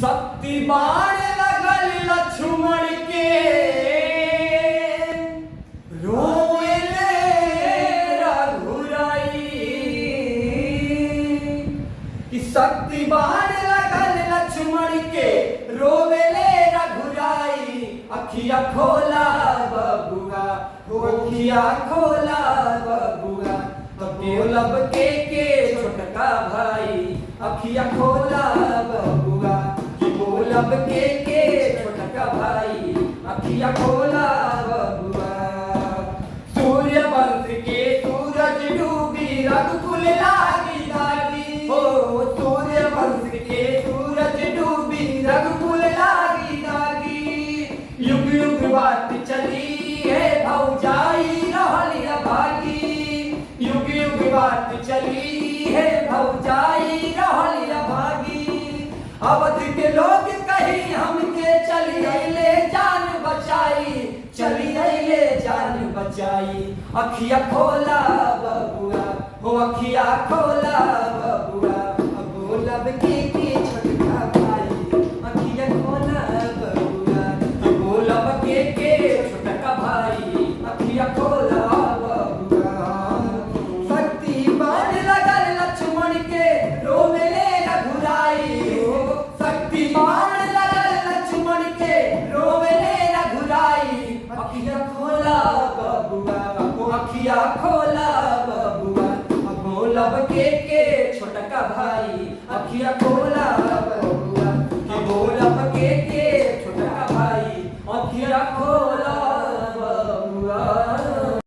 शक्ति बाण लगल लक्ष्मण के रोवेले रघुराई। कि शक्ति बाण लगल लक्ष्मण के रोवेले रघुराई। अखिया खोला बबुआ हो अखिया खोला बबुआ तो बोलब के छोटका भाई। अखिया खोला बबुआ कि बोलब के छोटका भाई। अखिया खोला बबुआ। सूर्य वंश के सूरज डूबी रघुकुल लागी दागी। हो सूर्य वंश के सूरज डूबी रघुकुल लागी दागी। युग युग बात चली है भौजाई रहली अभागी। युग युग बात चली है भौजाई रहली अभागी। अवध के लोग कहीं हमके चली अइले जान बचाई। चली अइले जान बचाई। अखिया खोला बबुआ हो अखिया खोला बबुआ बोलब के छोटका भाई। अखिया खोला बबुआ बोलब के छोटका भाई। अखिया खोला बबुआ। शक्ति बाण लगल लक्ष्मण के रोवेले रघुराई। शक्ति बाण लगल लक्ष्मण के रोवेले रघुराई। अखिया खोला बबुआ ओ अखिया खोला बबुआ बोलब के